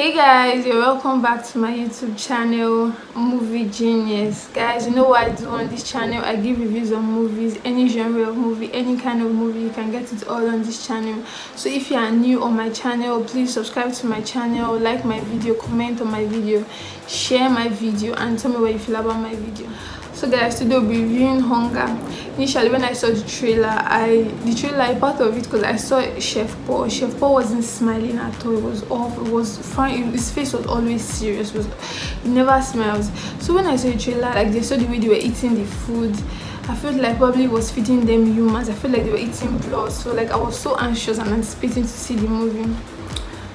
Hey guys, you're welcome back to my YouTube channel, Movie Genius. Guys, you know what I do on this channel? I give reviews on movies, any genre of movie, any kind of movie. You can get it all on this channel. So if you are new on my channel, please subscribe to my channel, like my video, comment on my video, share my video, and tell me what you feel about my video. So guys, today we'll be reviewing Hunger. Initially, when I saw the trailer, part of it, because I saw Chef Paul. Chef Paul wasn't smiling at all. It was off. It was fine. His face was always serious. He never smiles. So when I saw the trailer, like they saw the way they were eating the food, I felt like probably it was feeding them humans. I felt like they were eating blood. So like I was so anxious and anticipating to see the movie.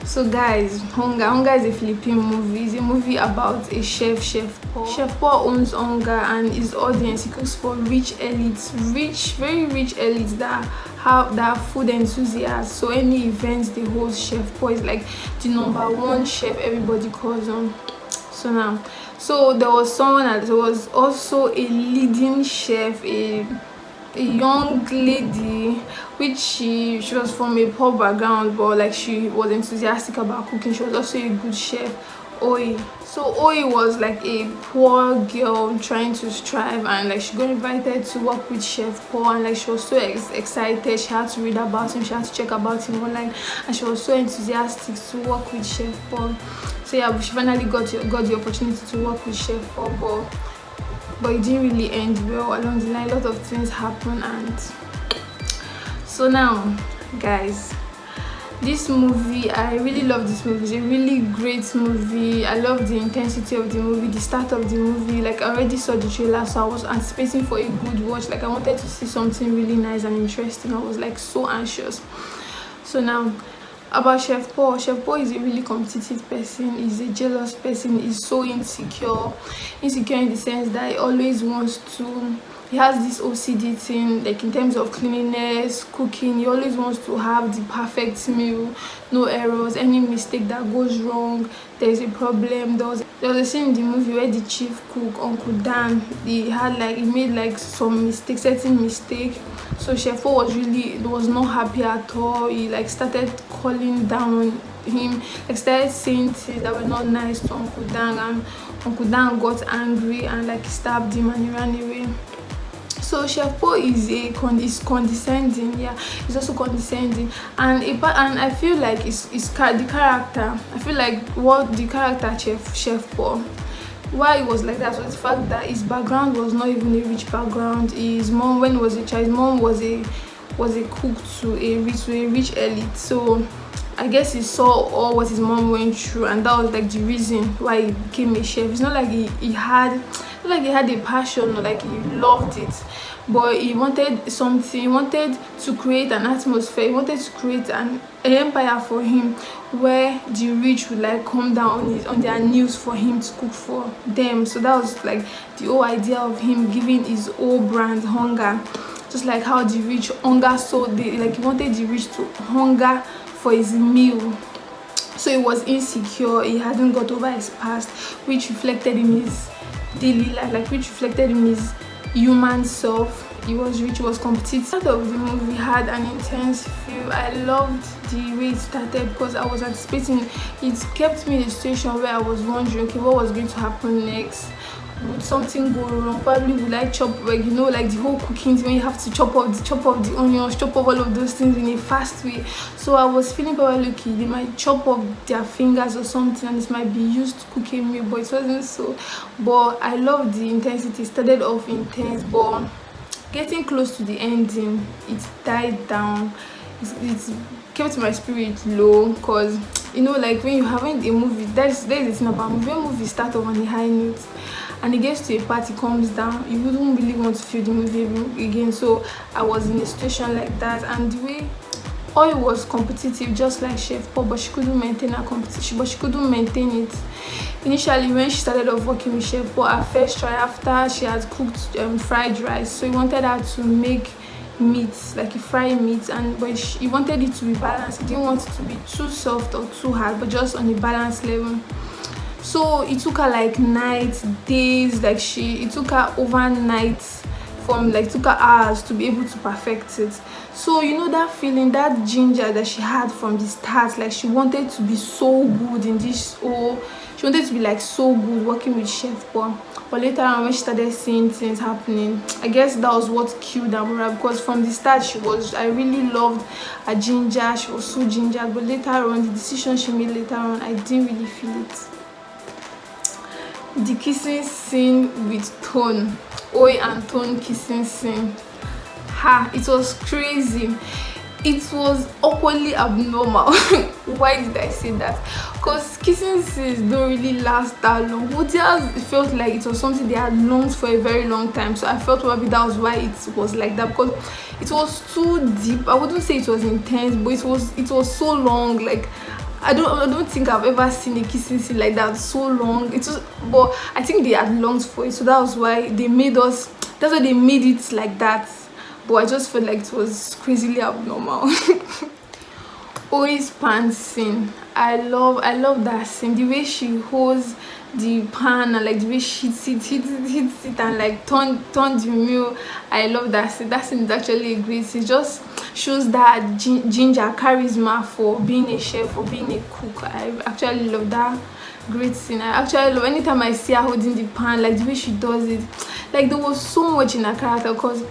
So guys, Hunger is a Philippine movie. It's a movie about a chef, Chef Paul. Chef Paul owns Hunger, and his audience, he cooks for rich elites, very rich elites that are food enthusiasts. So any events they host, Chef Paul is like the #1 chef everybody calls on. So there was someone that was also a leading chef, a young lady, which she was from a poor background, but like she was enthusiastic about cooking. She was also a good chef, Oi. So Oi was like a poor girl trying to strive, and like she got invited to work with Chef Paul, and like she was so excited. She had to read about him, she had to check about him online, and she was so enthusiastic to work with Chef Paul. So yeah, she finally got the opportunity to work with Chef Paul, but it didn't really end well. Along the line, a lot of things happen. And so now guys, this movie, I really love this movie. It's a really great movie. I love the intensity of the movie, the start of the movie. Like I already saw the trailer, so I was anticipating for a good watch. Like I wanted to see something really nice and interesting. I was like so anxious. So now about Chef Paul. Chef Paul is a really competitive person. He's a jealous person. He's so insecure in the sense that he always wants to, he has this OCD thing, like in terms of cleanliness, cooking. He always wants to have the perfect meal, no errors. Any mistake that goes wrong, there's a problem. There was a scene in the movie where the chief cook, Uncle Dan, he made like some certain mistake. So Chef Paul was not happy at all. He like started calling down on him, like started saying things that were not nice to Uncle Dan, and Uncle Dan got angry and like stabbed him and he ran away. So Chef Paul is condescending. Yeah, he's also condescending, and I feel like the character. I feel like what the character Chef Paul, why he was like that was the fact that his background was not even a rich background. His mom, when he was a child, his mom was a cook to a rich elite. So I guess he saw all what his mom went through, and that was like the reason why he became a chef. It's not like he had a passion or like he loved it, but he wanted something. He wanted to create an atmosphere. He wanted to create an empire for him, where the rich would like come down on their knees for him to cook for them. So that was like the whole idea of him giving his whole brand Hunger, just like how the rich hunger. So he wanted the rich to hunger for his meal. So he was insecure. He hadn't got over his past, which reflected in his daily life, like which reflected in his human self. He was rich, he was competitive. Part of the movie had an intense feel. I loved the way it started because I was anticipating. It kept me in a situation where I was wondering, okay, what was going to happen next? Would something go wrong? Probably would I chop, like like the whole cooking thing, when you have to chop up the onions, chop up all of those things in a fast way. So I was feeling probably okay, they might chop up their fingers or something, and this might be used to cook a meal, but it wasn't so. But I loved the intensity. It started off intense, but getting close to the ending, it died down. It kept my spirit low, because like when you're having a movie, there's the thing about movie. When movies start off on a high note and it gets to a part, it comes down, you wouldn't really want to feel the movie again. So I was in a situation like that, and the way Oi was competitive just like Chef Paul, but she couldn't maintain her competition, but she couldn't maintain it. Initially, when she started off working with Chef Paul, her first try after she had cooked fried rice, so he wanted her to make meat, like a fried meat, but he wanted it to be balanced. He didn't want it to be too soft or too hard, but just on a balanced level. So it took her like nights, days, it took her overnight from like took her hours to be able to perfect it. So you know that feeling, that ginger that she had from the start, like she wanted to be so good in this whole, she wanted to be like so good working with Chef Paul. But later on, when she started seeing things happening, I guess that was what killed Amora, because from the start I really loved her ginger. She was so ginger, but later on, the decision she made later on, I didn't really feel it. The kissing scene with Tone, Oi and Tone kissing scene, it was crazy. It was awkwardly abnormal. Why did I say that? Because kissing scenes don't really last that long. It felt like it was something they had longed for a very long time. So I felt probably that was why it was like that, because it was too deep. I wouldn't say it was intense, but it was so long. Like I don't think I've ever seen a kissing scene like that so long. But I think they had longed for it, so that was why they made us. That's why they made it like that. But I just felt like it was crazily abnormal. Always pan scene. I love that scene. The way she holds the pan and like the way she hits it and like turn the meal. I love that scene. That scene is actually a great scene. It just shows that ginger charisma for being a chef, for being a cook. I actually love that great scene. I actually love anytime I see her holding the pan, like the way she does it. Like there was so much in her character, because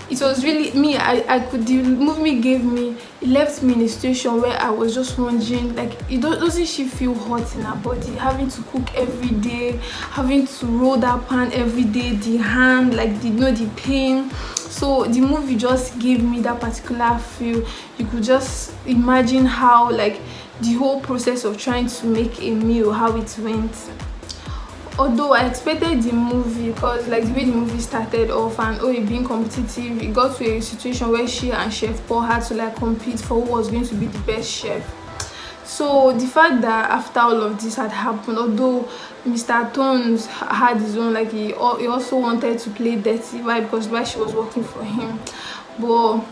it was really me. The movie left me in a situation where I was just wondering, like, doesn't she feel hot in her body, having to cook every day, having to roll that pan every day, the hand, like the pain. So the movie just gave me that particular feel. You could just imagine how, like, the whole process of trying to make a meal, how it went. Although I expected the movie, because like the way the movie started off and it being competitive, it got to a situation where she and Chef Paul had to like compete for who was going to be the best chef. So the fact that after all of this had happened, although Mr. Tones had his own, like he also wanted to play dirty, why? Because why she was working for him. But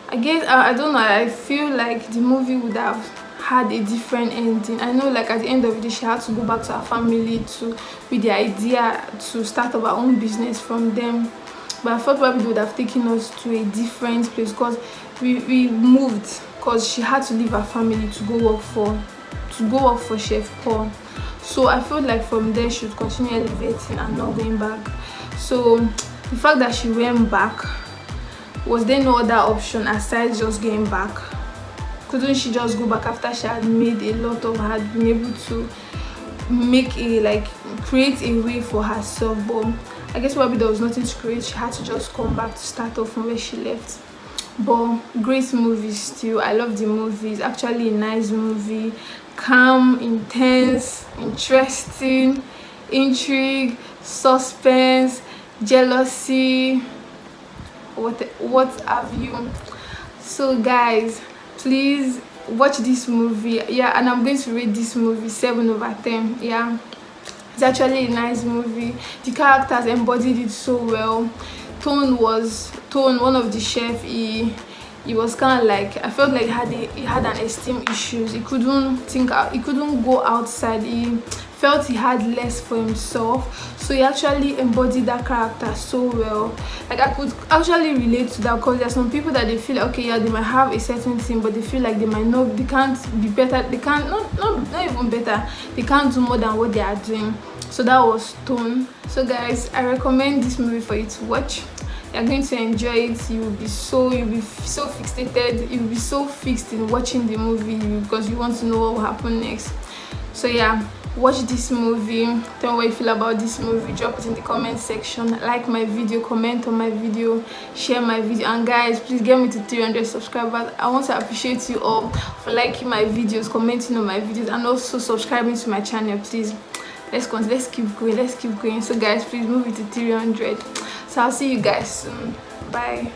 I guess I don't know, I feel like the movie would have had a different ending. I know, like at the end of the day, she had to go back to her family with the idea to start up her own business from them. But I thought probably they would have taken us to a different place, because we moved, because she had to leave her family to go work for Chef Paul. So I felt like from there she would continue elevating and not going back. So the fact that she went back, was there no other option aside just going back? Couldn't she just go back after she had made a lot of, had been able to create a way for herself? But I guess probably there was nothing to create. She had to just come back to start off from where she left. But great movie still. I love the movie. It's actually a nice movie. Calm, intense, interesting, intrigue, suspense, jealousy, what have you. So guys, please watch this movie. And I'm going to rate this movie 7/10. It's actually a nice movie. The characters embodied it so well. Tone, one of the chefs, he was kind of like, I felt like he had an esteem issues. He couldn't go outside. He felt he had less for himself, so he actually embodied that character so well. Like I could actually relate to that, because there are some people that they feel like, okay, yeah, they might have a certain thing, but they feel like they can't be better, they can't not even better, they can't do more than what they are doing. So that was Tone. So guys, I recommend this movie for you to watch. You're going to enjoy it. You'll be so fixated, you'll be so fixed in watching the movie, because you want to know what will happen next. So yeah, watch this movie. Tell me what you feel about this movie. Drop it in the comment section. Like my video, comment on my video, share my video, and guys, please get me to 300 subscribers. I want to appreciate you all for liking my videos, commenting on my videos, and also subscribing to my channel. Please, let's keep going. So guys, please move it to 300. So I'll see you guys soon. Bye.